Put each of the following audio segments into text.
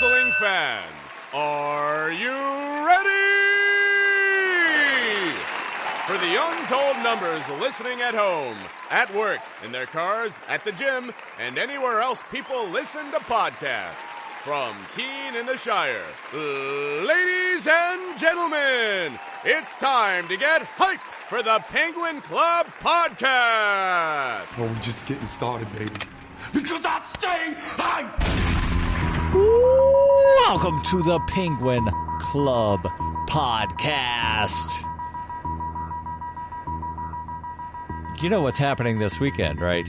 wrestling fans, are you ready? For the untold numbers listening at home, at work, in their cars, at the gym, and anywhere else people listen to podcasts, from Keene in the Shire, ladies and gentlemen, it's time to get hyped for the Penguin Club Podcast. Oh, we're just getting started, baby. Because I stay hyped! Welcome to the Penguin Club Podcast. You know what's happening this weekend, right?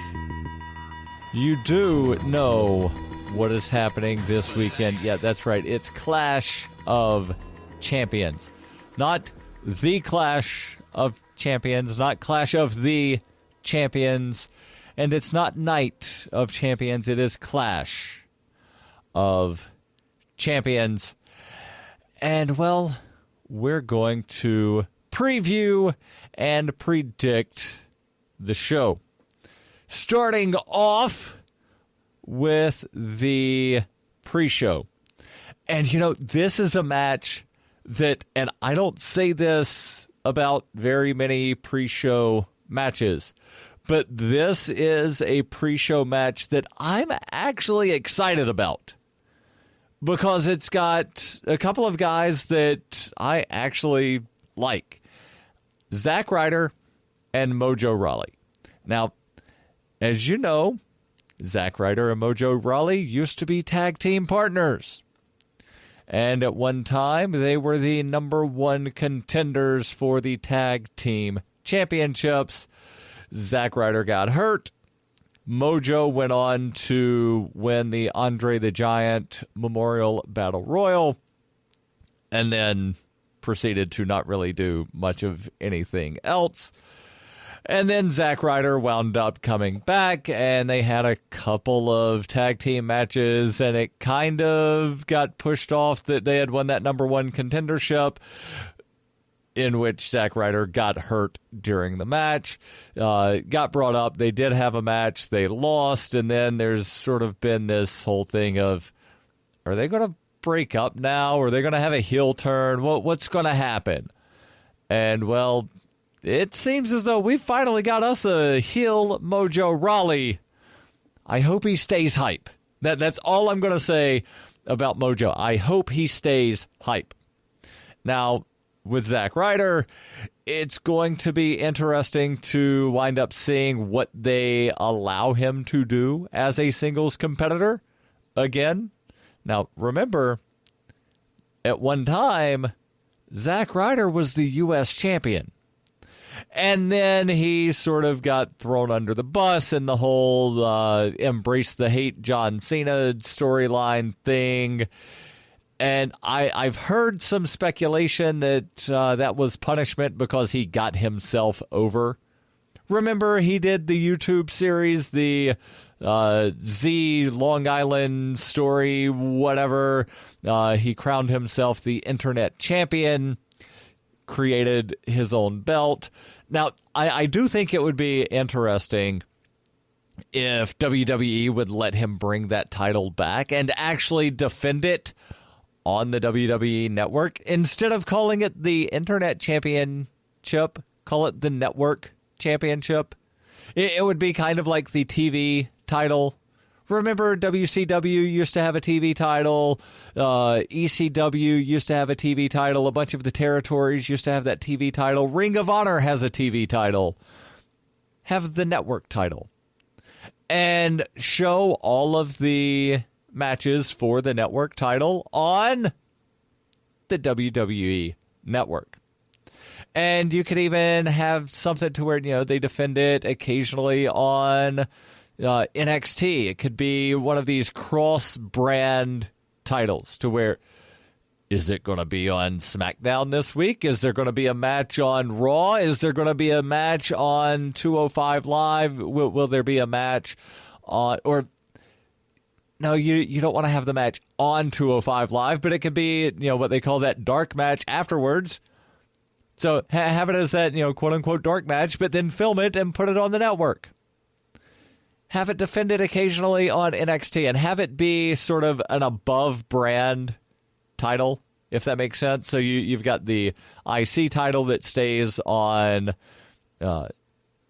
You do know what is happening this weekend. Yeah, that's right. It's Clash of Champions. Not the Clash of Champions, not Clash of the Champions, and it's not Night of Champions. It is Clash of Champions. And, well, we're going to preview and predict the show. Starting off with the pre-show. And, you know, this is a match that, and I don't say this about very many pre-show matches, but this is a pre-show match that I'm actually excited about because it's got a couple of guys that I actually like. Zack Ryder and Mojo Rawley. Now, as you know, Zack Ryder and Mojo Rawley used to be tag team partners. And at one time, they were the number one contenders for the tag team championships. Zack Ryder got hurt. Mojo went on to win the Andre the Giant Memorial Battle Royal. And then proceeded to not really do much of anything else. And then Zack Ryder wound up coming back, and they had a couple of tag team matches, and it kind of got pushed off that they had won that number one contendership, in which Zack Ryder got hurt during the match, got brought up. They did have a match. They lost, and then there's sort of been this whole thing of, are they going to break up now? Are they going to have a heel turn? What's going to happen? And, well, it seems as though we finally got us a heel Mojo Rawley. I hope he stays hype. That's all I'm going to say about Mojo. I hope he stays hype. Now, with Zack Ryder, it's going to be interesting to wind up seeing what they allow him to do as a singles competitor again. Now, remember, at one time, Zack Ryder was the U.S. champion. And then he sort of got thrown under the bus in the whole embrace the hate John Cena storyline thing. And I've heard some speculation that that was punishment because he got himself over. Remember, he did the YouTube series, the Z Long Island story, whatever. He crowned himself the internet champion, created his own belt. Now, I do think it would be interesting if WWE would let him bring that title back and actually defend it on the WWE network. Instead of calling it the Internet Championship, call it the Network Championship. It would be kind of like the TV title. Remember, WCW used to have a TV title. ECW used to have a TV title. A bunch of the territories used to have that TV title. Ring of Honor has a TV title. Have the network title. And show all of the matches for the network title on the WWE network. And you could even have something to where, you know, they defend it occasionally on NXT. It could be one of these cross-brand titles to where, is it going to be on SmackDown this week? Is there going to be a match on Raw? Is there going to be a match on 205 Live? Will there be a match on, or no, you don't want to have the match on 205 Live, but it could be, you know, what they call that dark match afterwards. So have it as that, you know, quote unquote dark match, but then film it and put it on the network. have it defended occasionally on NXT and have it be sort of an above brand title, if that makes sense. So you've got the IC title that stays on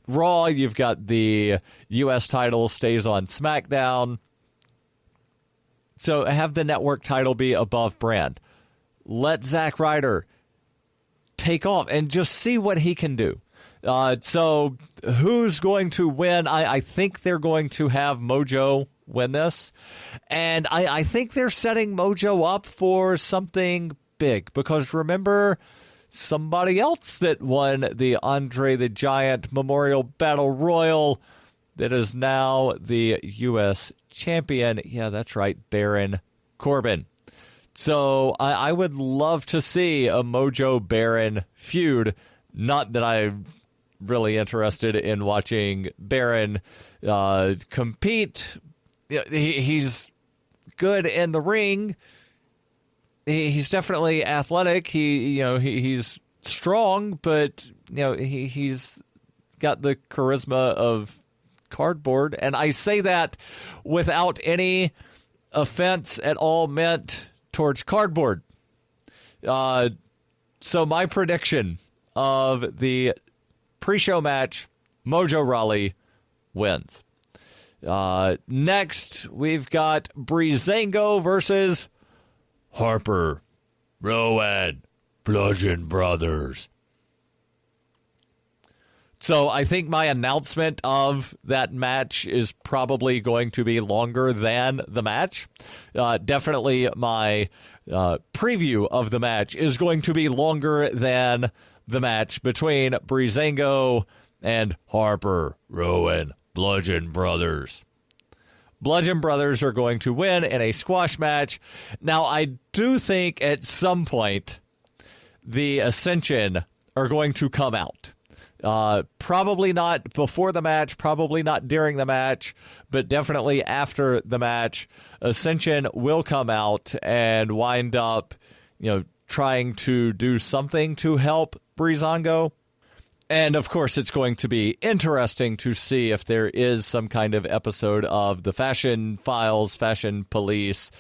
Raw. You've got the US title stays on SmackDown. So have the network title be above brand. Let Zack Ryder take off and just see what he can do. So who's going to win? I think they're going to have Mojo win this. And I think they're setting Mojo up for something big. Because remember, somebody else that won the Andre the Giant Memorial Battle Royal that is now the U.S. champion. Yeah, that's right, Baron Corbin. So I would love to see a Mojo Baron feud. Not that I'm really interested in watching Baron compete. He's good in the ring. He's definitely athletic. He's strong, but he's got the charisma of cardboard. And I say that without any offense at all meant towards cardboard. So my prediction of the pre-show match, Mojo Rawley wins. Next, we've got Breezango versus Harper, Rowan, Bludgeon Brothers. So I think my announcement of that match is probably going to be longer than the match. Definitely my preview of the match is going to be longer than the match between Breezango and Harper, Rowan, Bludgeon Brothers. Bludgeon Brothers are going to win in a squash match. Now, I do think at some point the Ascension are going to come out. Probably not before the match, probably not during the match, but definitely after the match, Ascension will come out and wind up, trying to do something to help Breezango. And, of course, it's going to be interesting to see if there is some kind of episode of the Fashion Files, Fashion Police,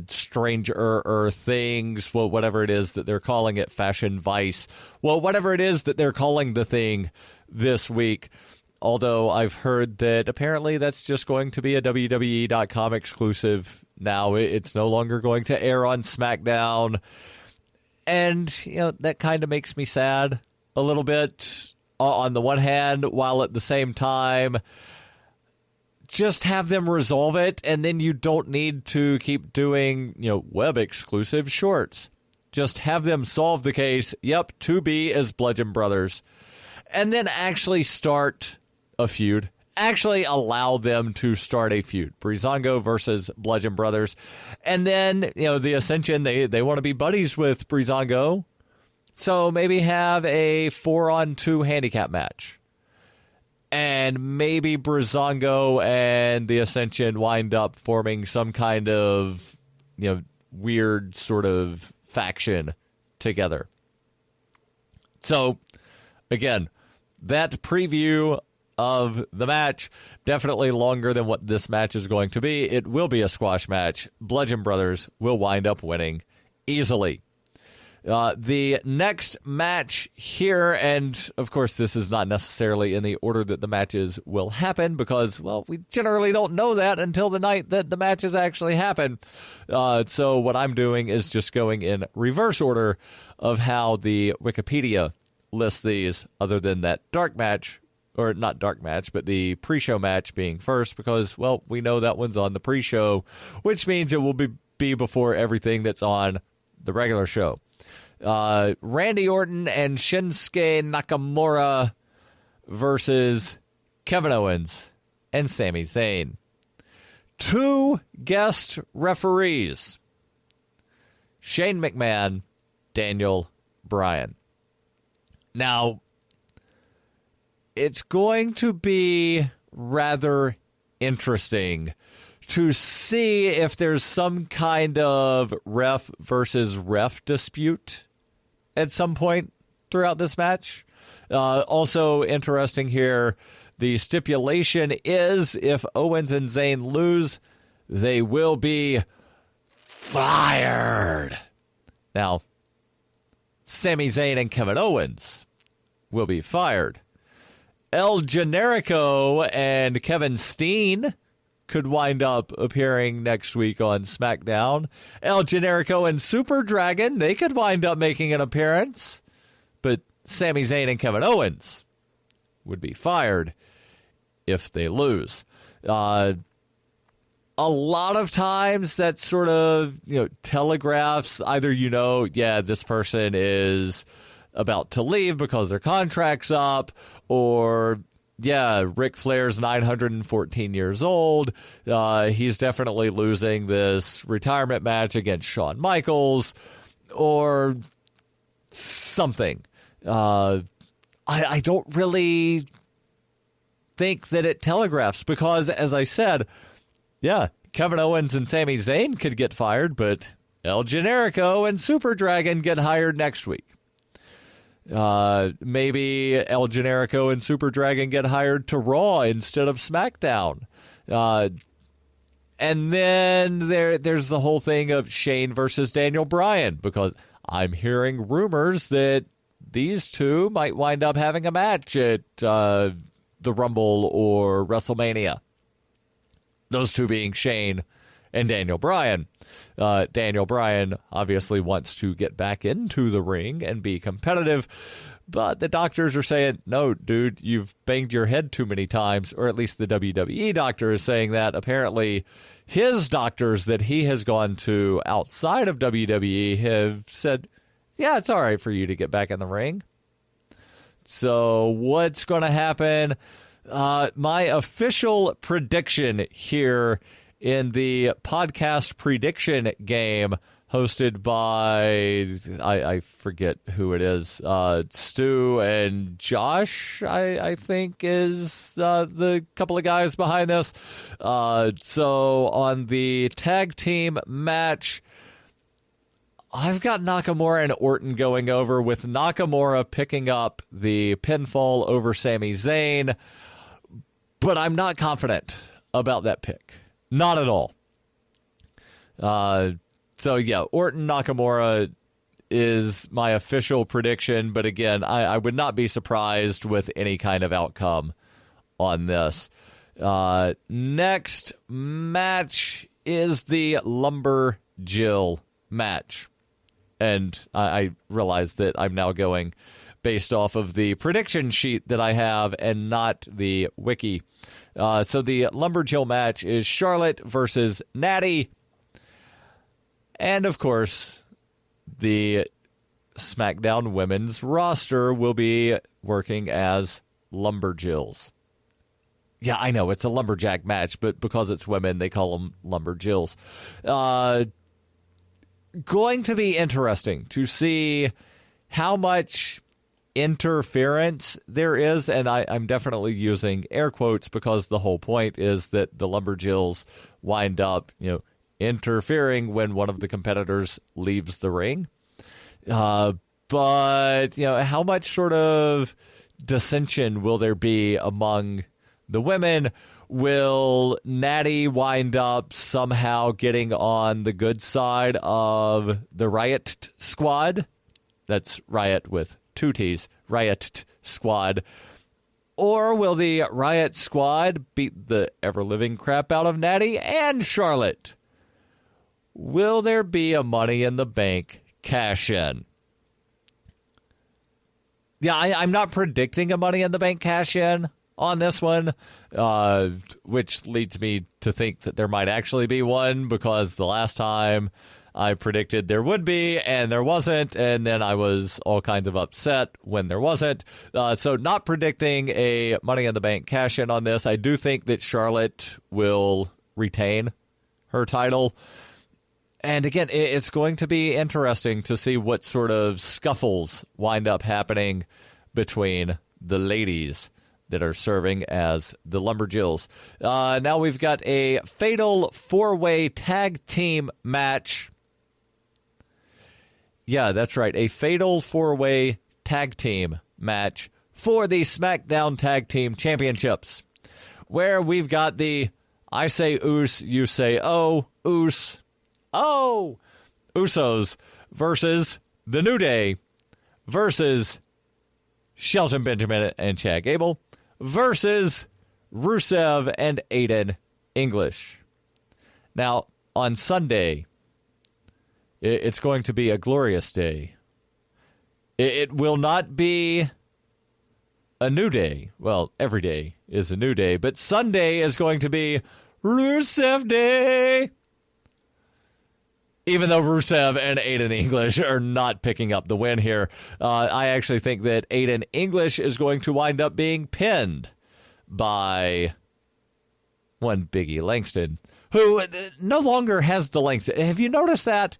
Stranger Things, well, whatever it is that they're calling it, Fashion Vice. Well, whatever it is that they're calling the thing this week. Although I've heard that apparently that's just going to be a WWE.com exclusive now. It's no longer going to air on SmackDown. And, that kind of makes me sad a little bit on the one hand, while at the same time, just have them resolve it, and then you don't need to keep doing, web exclusive shorts. Just have them solve the case. Yep, 2B as Bludgeon Brothers. And then actually start a feud. Actually allow them to start a feud. Breezango versus Bludgeon Brothers. And then, the Ascension, they want to be buddies with Breezango. So maybe have a 4-on-2 handicap match. And maybe Breezango and the Ascension wind up forming some kind of, weird sort of faction together. So, again, that preview of the match, definitely longer than what this match is going to be. It will be a squash match. Bludgeon Brothers will wind up winning easily. The next match here, and of course this is not necessarily in the order that the matches will happen because, well, we generally don't know that until the night that the matches actually happen. So what I'm doing is just going in reverse order of how the Wikipedia lists these, other than that dark match, or not dark match, but the pre-show match being first because, well, we know that one's on the pre-show, which means it will be before everything that's on the regular show. Randy Orton and Shinsuke Nakamura versus Kevin Owens and Sami Zayn. 2 guest referees. Shane McMahon, Daniel Bryan. Now, it's going to be rather interesting to see if there's some kind of ref versus ref dispute at some point throughout this match. Also interesting here, The stipulation is if Owens and Zayn lose, they will be fired. Now, Sami Zayn and Kevin Owens will be fired. El Generico and Kevin Steen could wind up appearing next week on SmackDown. El Generico and Super Dragon, they could wind up making an appearance. But Sami Zayn and Kevin Owens would be fired if they lose. A lot of times that sort of, telegraphs either, this person is about to leave because their contract's up, or, Ric Flair's 914 years old. He's definitely losing this retirement match against Shawn Michaels, or something. I don't really think that it telegraphs because, as I said, Kevin Owens and Sami Zayn could get fired, but El Generico and Super Dragon get hired next week. Maybe El Generico and Super Dragon get hired to Raw instead of SmackDown. And then there's the whole thing of Shane versus Daniel Bryan, because I'm hearing rumors that these two might wind up having a match at the Rumble or WrestleMania. Those two being Shane and Daniel Bryan. Daniel Bryan obviously wants to get back into the ring and be competitive, but the doctors are saying, no, dude, you've banged your head too many times, or at least the WWE doctor is saying that. Apparently, his doctors that he has gone to outside of WWE have said, yeah, it's all right for you to get back in the ring. So what's going to happen? My official prediction here in the podcast prediction game hosted by, I forget who it is, Stu and Josh, I think, is the couple of guys behind this. So on the tag team match, I've got Nakamura and Orton going over, with Nakamura picking up the pinfall over Sami Zayn. But I'm not confident about that pick. Not at all. Orton Nakamura is my official prediction. But again, I would not be surprised with any kind of outcome on this. Next match is the Lumberjill match. And I realize that I'm now going based off of the prediction sheet that I have and not the wiki. So the Lumberjill match is Charlotte versus Natty. And, of course, the SmackDown women's roster will be working as Lumberjills. Yeah, I know, it's a lumberjack match, but because it's women, they call them Lumberjills. Going to be interesting to see how much interference there is, and I'm definitely using air quotes because the whole point is that the Lumberjills wind up, interfering when one of the competitors leaves the ring. But, how much sort of dissension will there be among the women? Will Natty wind up somehow getting on the good side of the Riot Squad? That's Riot with two T's, Riot Squad. Or will the Riot Squad beat the ever-living crap out of Natty and Charlotte? Will there be a Money in the Bank cash-in? Yeah, I'm not predicting a Money in the Bank cash-in on this one, which leads me to think that there might actually be one, because the last time I predicted there would be, and there wasn't, and then I was all kinds of upset when there wasn't. So not predicting a Money in the Bank cash-in on this. I do think that Charlotte will retain her title. And again, it's going to be interesting to see what sort of scuffles wind up happening between the ladies that are serving as the Lumberjills. Now we've got a fatal four-way tag team match. Yeah, that's right. A fatal four-way tag team match for the SmackDown Tag Team Championships, where we've got the I say Oos, you say oh, Oos, oh, Usos versus The New Day versus Shelton Benjamin and Chad Gable versus Rusev and Aiden English. Now, on Sunday, it's going to be a glorious day. It will not be a new day. Well, every day is a new day, but Sunday is going to be Rusev Day. Even though Rusev and Aiden English are not picking up the win here, I actually think that Aiden English is going to wind up being pinned by one Biggie Langston, who no longer has the Langston. Have you noticed that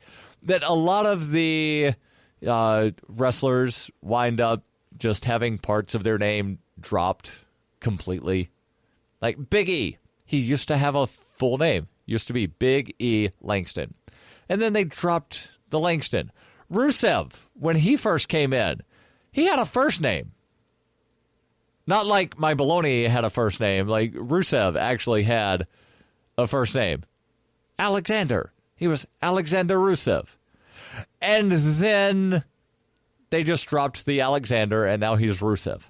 a lot of the wrestlers wind up just having parts of their name dropped completely? Like Big E, he used to have a full name, used to be Big E Langston. And then they dropped the Langston. Rusev, when he first came in, he had a first name. Not like my baloney had a first name. Like Rusev actually had a first name. Alexander. He was Alexander Rusev. And then they just dropped the Alexander, and now he's Rusev.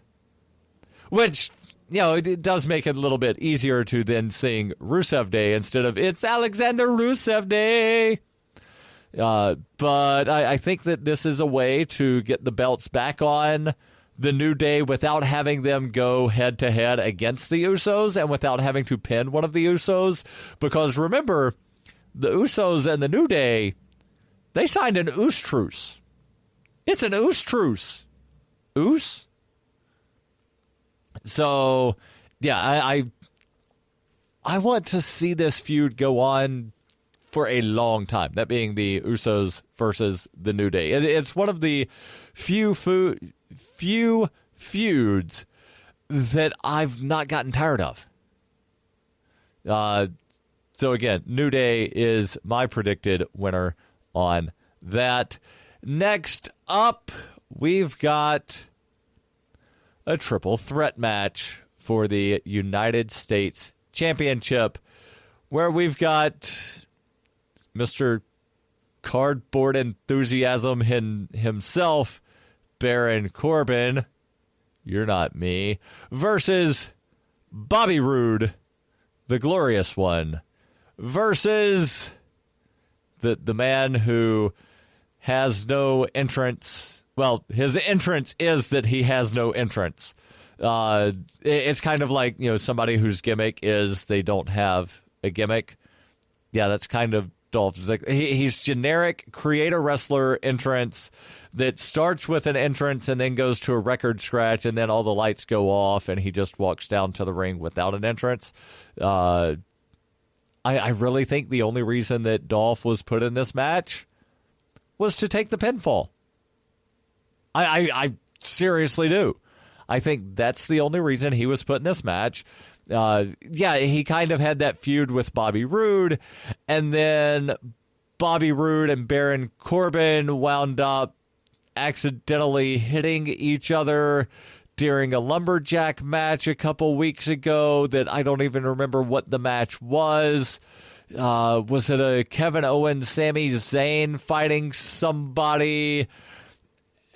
Which, it does make it a little bit easier to then sing Rusev Day instead of it's Alexander Rusev Day. But I think that this is a way to get the belts back on the New Day without having them go head-to-head against the Usos and without having to pin one of the Usos. Because remember, the Usos and the New Day, they signed an Oos truce. It's an Oos truce. Oos? So, yeah, I want to see this feud go on for a long time, that being the Usos versus the New Day. It's one of the few feuds that I've not gotten tired of. So again, New Day is my predicted winner on that. Next up, we've got a triple threat match for the United States Championship, where we've got Mr. Cardboard Enthusiasm himself, Baron Corbin, you're not me, versus Bobby Roode, the Glorious One, versus the man who has no entrance. Well, his entrance is that he has no entrance. It's kind of like, somebody whose gimmick is they don't have a gimmick. Yeah, that's kind of Dolph Ziggler. He's generic, create a wrestler entrance that starts with an entrance and then goes to a record scratch and then all the lights go off and he just walks down to the ring without an entrance. I really think the only reason that Dolph was put in this match was to take the pinfall. I seriously do. I think that's the only reason he was put in this match. He kind of had that feud with Bobby Roode, and then Bobby Roode and Baron Corbin wound up accidentally hitting each other during a lumberjack match a couple weeks ago that I don't even remember what the match was. Was it a Kevin Owens, Sami Zayn fighting somebody?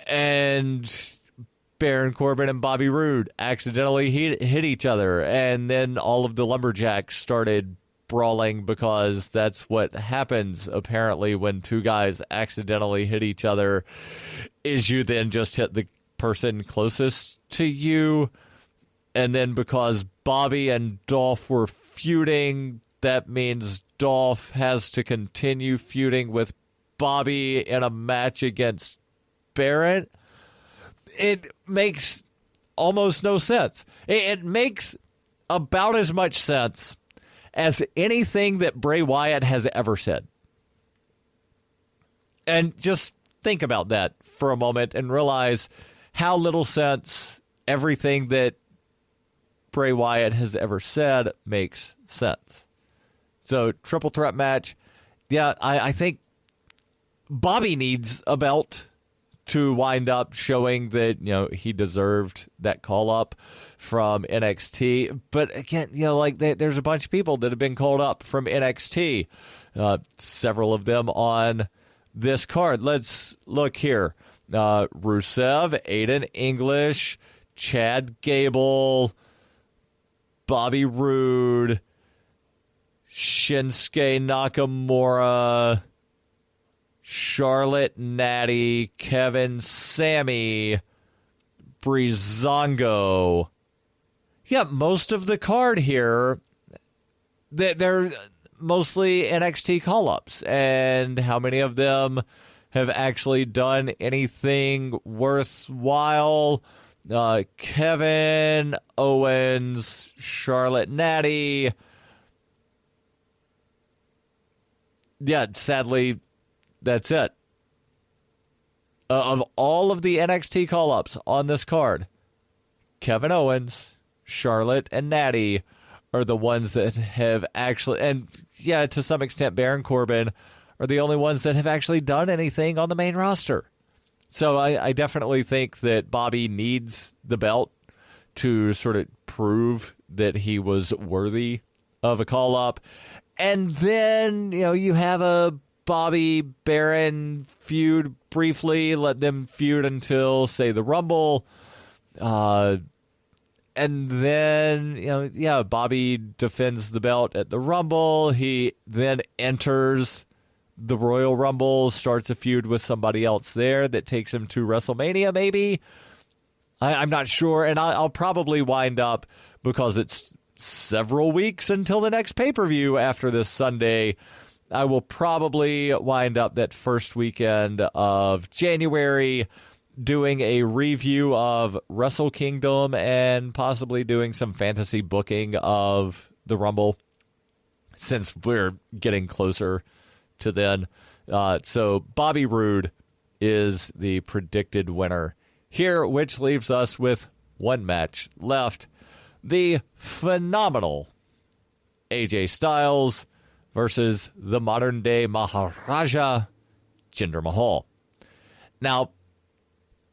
And Baron Corbin and Bobby Roode accidentally hit each other, and then all of the lumberjacks started brawling because that's what happens apparently when two guys accidentally hit each other, is you then just hit the person closest to you. And then because Bobby and Dolph were feuding, that means Dolph has to continue feuding with Bobby in a match against Baron. It makes almost no sense. It makes about as much sense as anything that Bray Wyatt has ever said. And just think about that for a moment and realize how little sense everything that Bray Wyatt has ever said makes sense. So, triple threat match. Yeah, I think Bobby needs a belt to wind up showing that, he deserved that call-up from NXT. But again, there's a bunch of people that have been called up from NXT, several of them on this card. Let's look here. Rusev, Aiden English, Chad Gable, Bobby Roode, Shinsuke Nakamura, Charlotte, Natty, Kevin, Sammy, Breezango. Yeah, most of the card here, they're mostly NXT call-ups. And how many of them have actually done anything worthwhile? Kevin Owens, Charlotte, Natty. Yeah, sadly, that's it. Of all of the NXT call-ups on this card, Kevin Owens, Charlotte, and Natty are the ones that have actually, and yeah, to some extent, Baron Corbin are the only ones that have actually done anything on the main roster. So I definitely think that Bobby needs the belt to sort of prove that he was worthy of a call-up. And then, you have a Bobby Baron feud briefly, let them feud until, say, the Rumble. And then, Bobby defends the belt at the Rumble. He then enters the Royal Rumble, starts a feud with somebody else there that takes him to WrestleMania, maybe. I'm not sure, and I'll probably wind up, because it's several weeks until the next pay-per-view after this Sunday, I will probably wind up that first weekend of January doing a review of Wrestle Kingdom and possibly doing some fantasy booking of the Rumble, since we're getting closer to then. So Bobby Roode is the predicted winner here, which leaves us with one match left. The phenomenal AJ Styles versus the modern-day Maharaja, Jinder Mahal. Now,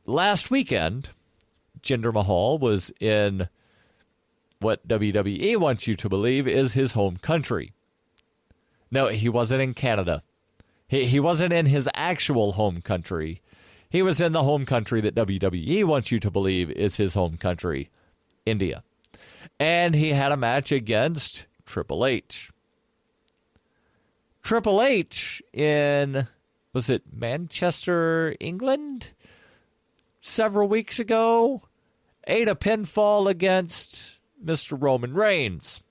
last weekend, Jinder Mahal was in what WWE wants you to believe is his home country. No, he wasn't in Canada. He wasn't in his actual home country. He was in the home country that WWE wants you to believe is his home country, India. And he had a match against Triple H. Triple H in, was it Manchester, England? Several weeks ago, ate a pinfall against Mr. Roman Reigns.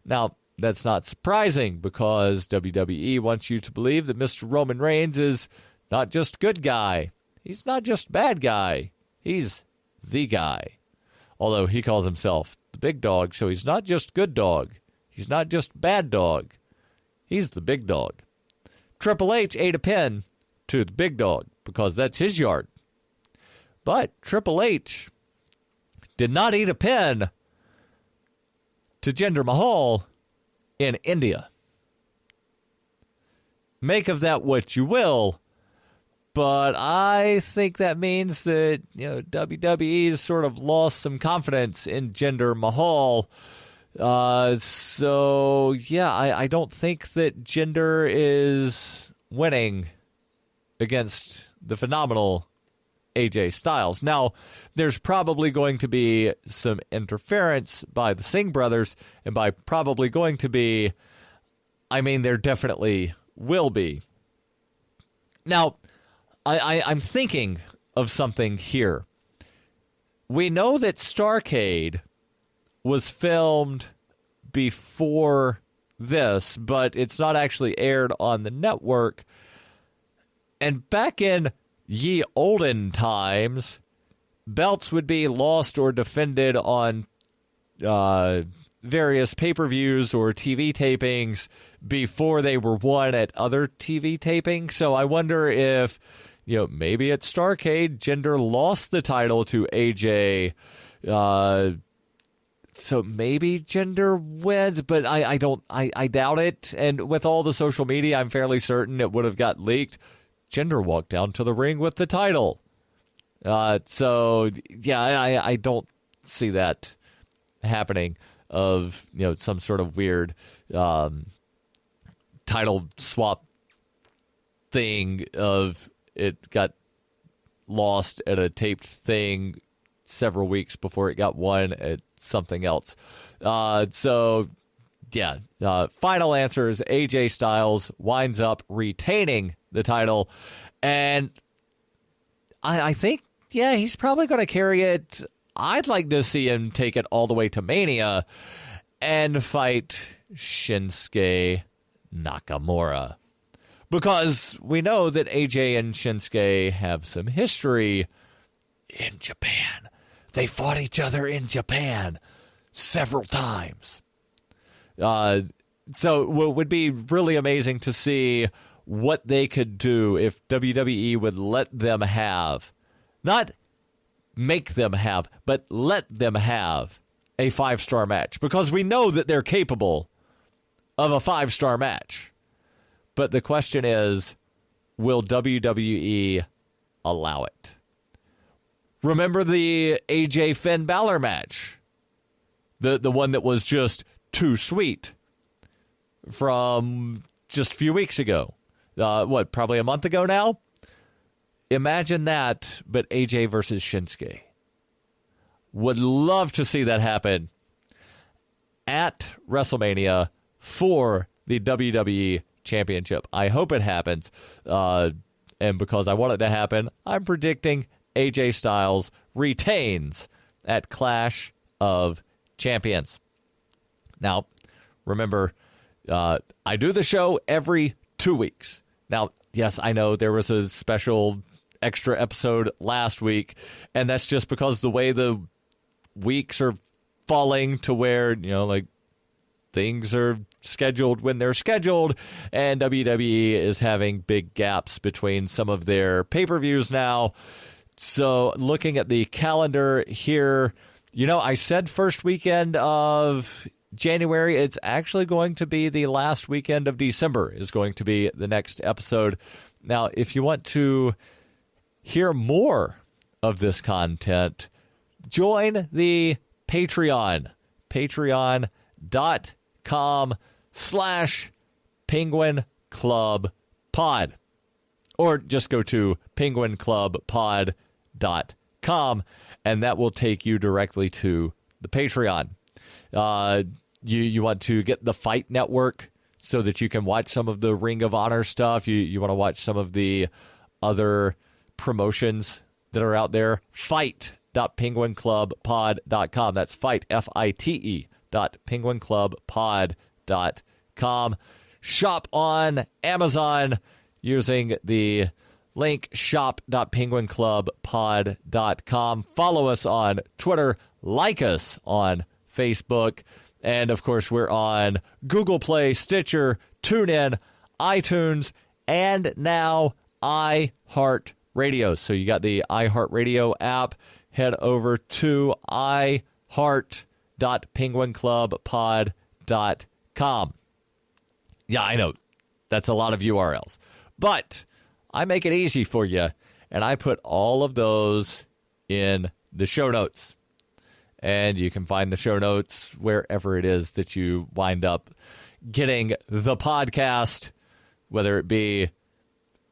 Now, that's not surprising, because WWE wants you to believe that Mr. Roman Reigns is not just good guy. He's not just bad guy. He's the guy. Although he calls himself the big dog, so he's not just good dog. He's not just bad dog. He's the big dog. Triple H ate a pin to the big dog because that's his yard. But Triple H did not eat a pin to Jinder Mahal in India. Make of that what you will, but I think that means that WWE's sort of lost some confidence in Jinder Mahal. So yeah, I don't think that Jinder is winning against the phenomenal AJ Styles. Now, there's probably going to be some interference by the Singh brothers, and by probably going to be, I mean there definitely will be. Now, I'm thinking of something here. We know that Starrcade was filmed before this, but it's not actually aired on the network. And back in ye olden times, belts would be lost or defended on various pay-per-views or TV tapings before they were won at other TV tapings. So I wonder if, maybe at Starrcade, Jinder lost the title to AJ. So maybe Jinder wins, but I doubt it. And with all the social media, I'm fairly certain it would have got leaked. Jinder walk down to the ring with the title. So, yeah, I don't see that happening of, some sort of weird title swap thing of it got lost at a taped thing several weeks before it got won at something else. Final answer is AJ Styles winds up retaining the title. And I think, he's probably going to carry it. I'd like to see him take it all the way to Mania and fight Shinsuke Nakamura. Because we know that AJ and Shinsuke have some history in Japan. They fought each other in Japan several times. So it would be really amazing to see what they could do if WWE would let them have, not make them have, but let them have a 5-star match. Because we know that they're capable of a 5-star match. But the question is, will WWE allow it? Remember the AJ Finn Balor match? The one that was just too sweet from just a few weeks ago. Probably a month ago now? Imagine that, but AJ versus Shinsuke. Would love to see that happen at WrestleMania for the WWE Championship. I hope it happens. And because I want it to happen, I'm predicting AJ Styles retains at Clash of Champions. Now, remember, I do the show every 2 weeks. Now, yes, I know there was a special extra episode last week, and that's just because the way the weeks are falling to where, things are scheduled when they're scheduled, and WWE is having big gaps between some of their pay-per-views now. So looking at the calendar here, I said first weekend of January. It's actually going to be the last weekend of December is going to be the next episode. Now, if you want to hear more of this content, join the Patreon, patreon.com/Penguin Club Pod. Or just go to penguinclubpod.com, and that will take you directly to the Patreon. You want to get the Fight Network so that you can watch some of the Ring of Honor stuff. You want to watch some of the other promotions that are out there. Fight.penguinclubpod.com. That's fight, F-I-T-E, .penguinclubpod.com. Shop on Amazon using the link shop.penguinclubpod.com. Follow us on Twitter. Like us on Facebook. And, of course, we're on Google Play, Stitcher, TuneIn, iTunes, and now iHeartRadio. So you got the iHeartRadio app. Head over to iHeart.penguinclubpod.com. Yeah, I know. That's a lot of URLs. But I make it easy for you, and I put all of those in the show notes. And you can find the show notes wherever it is that you wind up getting the podcast, whether it be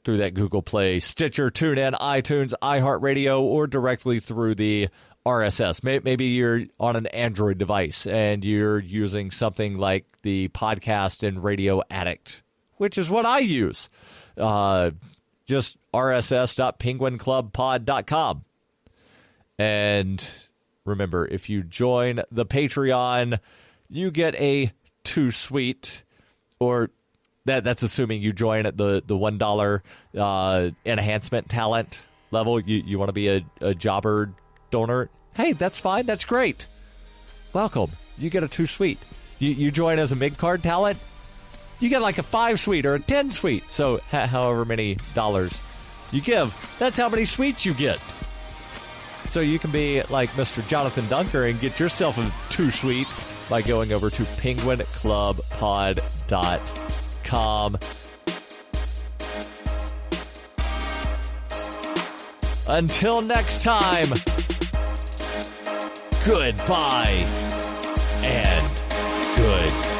through that Google Play, Stitcher, TuneIn, iTunes, iHeartRadio, or directly through the RSS. Maybe you're on an Android device and you're using something like the Podcast and Radio Addict, which is what I use. Just rss.penguinclubpod.com. And remember, if you join the Patreon, you get a 2-suite, or that's assuming you join at the $1 enhancement talent level. You want to be a jobber donor? Hey, that's fine. That's great. Welcome. You get a 2-suite. You join as a mid-card talent, you get like a 5-suite or a 10-suite. So however many dollars you give, that's how many suites you get. So you can be like Mr. Jonathan Dunker and get yourself a 2-suite by going over to penguinclubpod.com. Until next time, goodbye and good